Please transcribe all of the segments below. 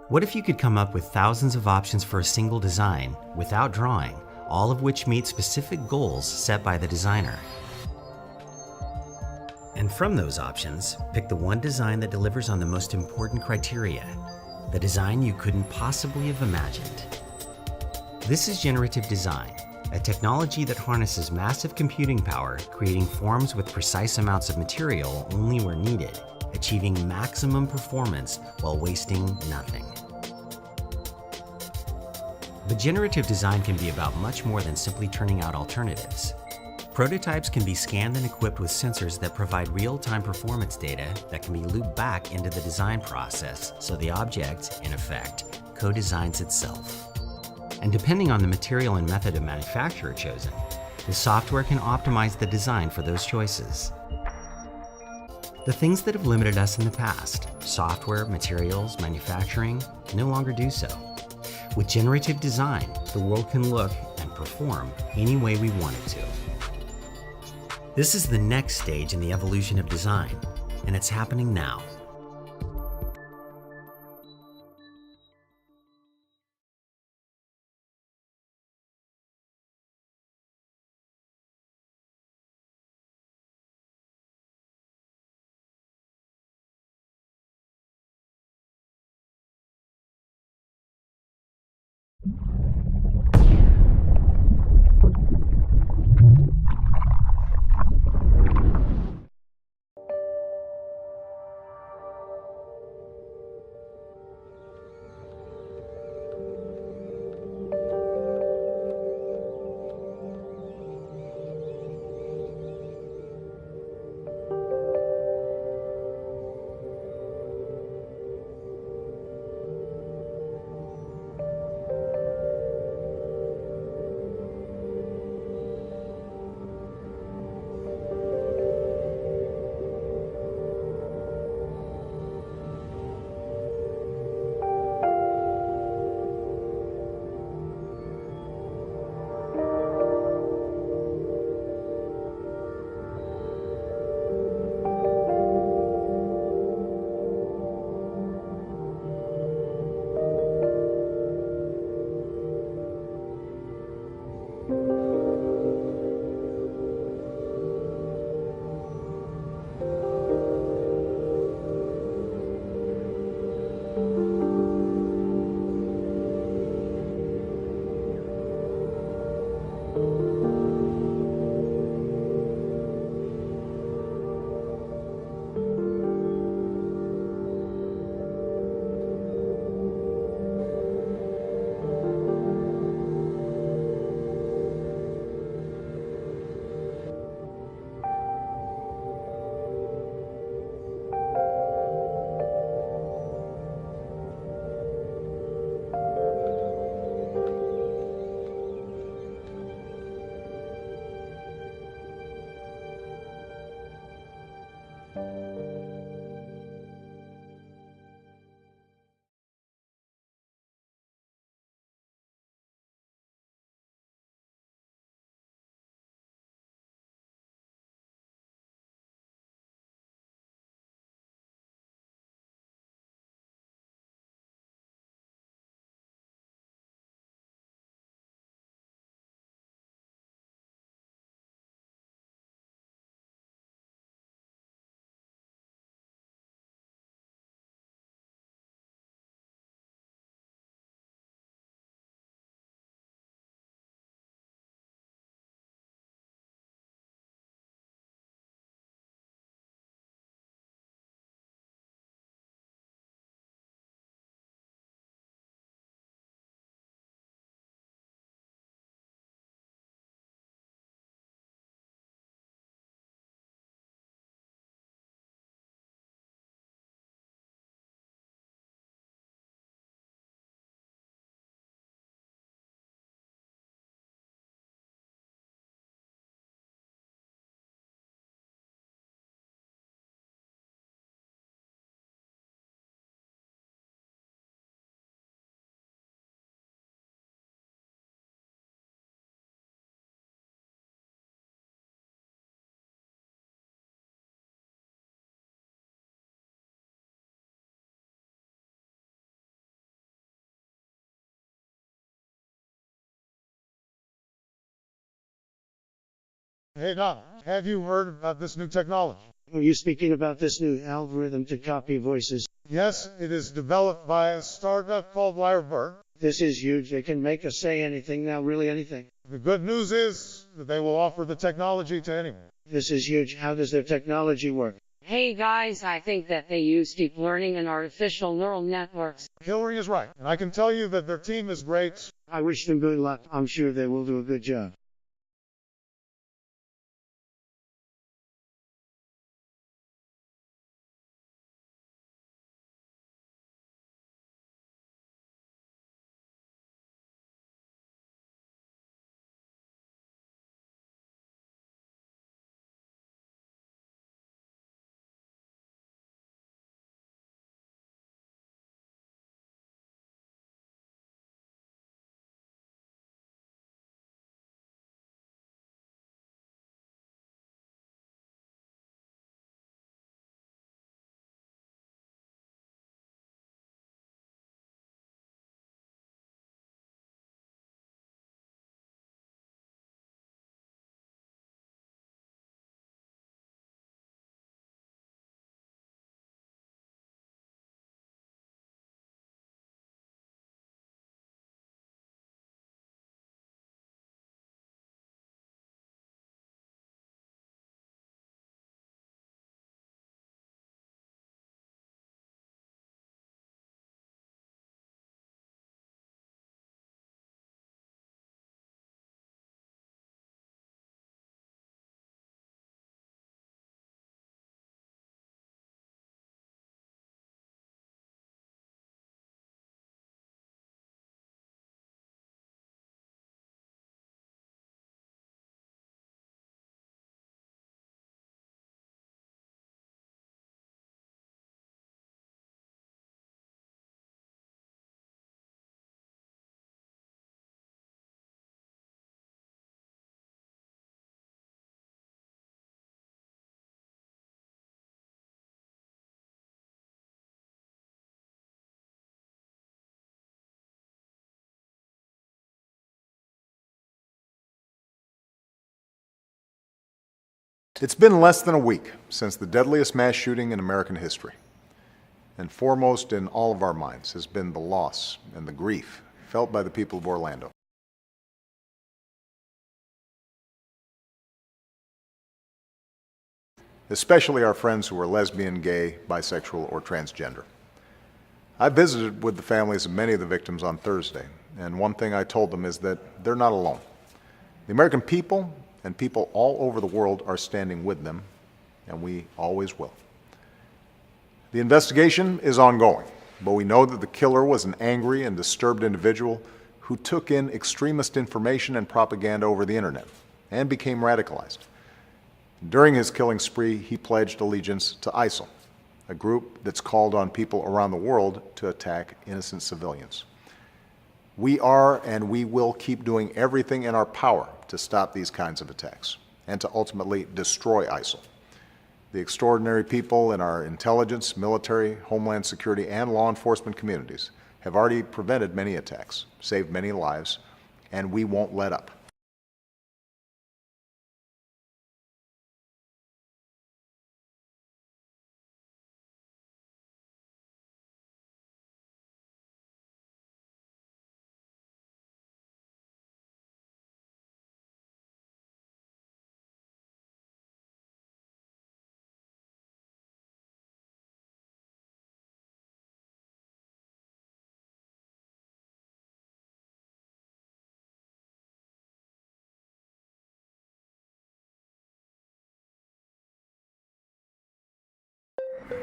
What if you could come up with thousands of options for a single design without drawing, all of which meet specific goals set by the designer? And from those options, pick the one design that delivers on the most important criteria, the design you couldn't possibly have imagined. This is generative design, a technology that harnesses massive computing power, creating forms with precise amounts of material only where needed, achieving maximum performance while wasting nothing. But generative design can be about much more than simply turning out alternatives. Prototypes can be scanned and equipped with sensors that provide real-time performance data that can be looped back into the design process, so the object, in effect, co-designs itself. And depending on the material and method of manufacture chosen, the software can optimize the design for those choices. The things that have limited us in the past, software, materials, manufacturing, no longer do so. With generative design, the world can look and perform any way we want it to. This is the next stage in the evolution of design, and it's happening now. Hey Donna, have you heard about this new technology? Are you speaking about this new algorithm to copy voices? Yes, it is developed by a startup called Lyrebird. This is huge. They can make us say anything now, really anything. The good news is that they will offer the technology to anyone. This is huge. How does their technology work? Hey guys, I think that they use deep learning and artificial neural networks. Hillary is right, and I can tell you that their team is great. I wish them good luck. I'm sure they will do a good job. It's been less than a week since the deadliest mass shooting in American history. And foremost in all of our minds has been the loss and the grief felt by the people of Orlando. Especially our friends who are lesbian, gay, bisexual, or transgender. I visited with the families of many of the victims on Thursday, and one thing I told them is that they're not alone. The American people and people all over the world are standing with them, and we always will. The investigation is ongoing, but we know that the killer was an angry and disturbed individual who took in extremist information and propaganda over the internet and became radicalized. During his killing spree, he pledged allegiance to ISIL, a group that's called on people around the world to attack innocent civilians. We are and we will keep doing everything in our power to stop these kinds of attacks and to ultimately destroy ISIL. The extraordinary people in our intelligence, military, homeland security, and law enforcement communities have already prevented many attacks, saved many lives, and we won't let up.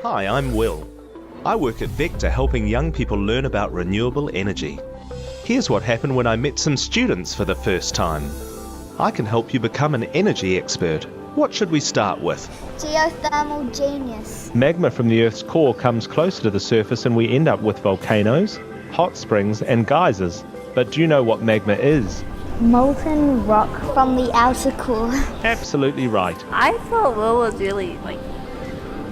Hi, I'm Will. I work at Vector helping young people learn about renewable energy. Here's what happened when I met some students for the first time. I can help you become an energy expert. What should we start with? Geothermal genius. Magma from the Earth's core comes closer to the surface and we end up with volcanoes, hot springs and geysers. But do you know what magma is? Molten rock from the outer core. Absolutely right. I thought Will was really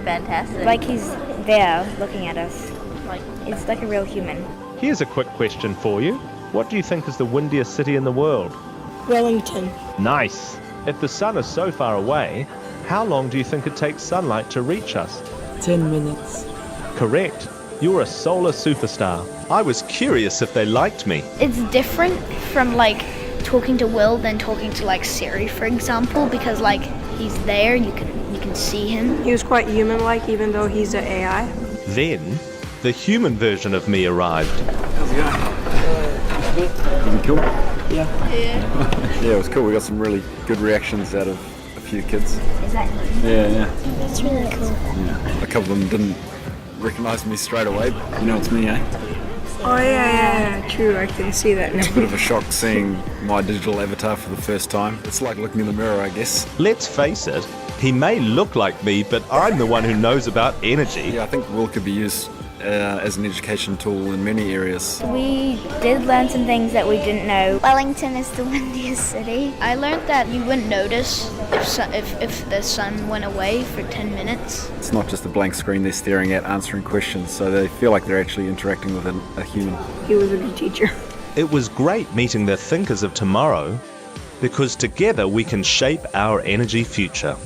fantastic. Like he's there looking at us. It's like a real human. Here's a quick question for you. What do you think is the windiest city in the world? Wellington. Nice. If the sun is so far away, how long do you think it takes sunlight to reach us? 10 minutes. Correct. You're a solar superstar. I was curious if they liked me. It's different from like talking to Will than talking to like Siri, for example, because like he's there, you can see him. He was quite human-like, even though he's an AI. Then, the human version of me arrived. How's it going? Was it cool? Yeah. Yeah, it was cool. We got some really good reactions out of a few kids. Is that you? Yeah. That's really cool. Yeah. A couple of them didn't recognise me straight away. You know it's me, eh? Oh yeah, true, I can see that now. It's a bit of a shock seeing my digital avatar for the first time. It's like looking in the mirror, I guess. Let's face it, he may look like me, but I'm the one who knows about energy. Yeah, I think Will could be used as an education tool in many areas. We did learn some things that we didn't know. Wellington is the windiest city. I learned that you wouldn't notice if the sun went away for 10 minutes. It's not just a blank screen they're staring at answering questions, so they feel like they're actually interacting with a human. He was a good teacher. It was great meeting the thinkers of tomorrow, because together we can shape our energy future.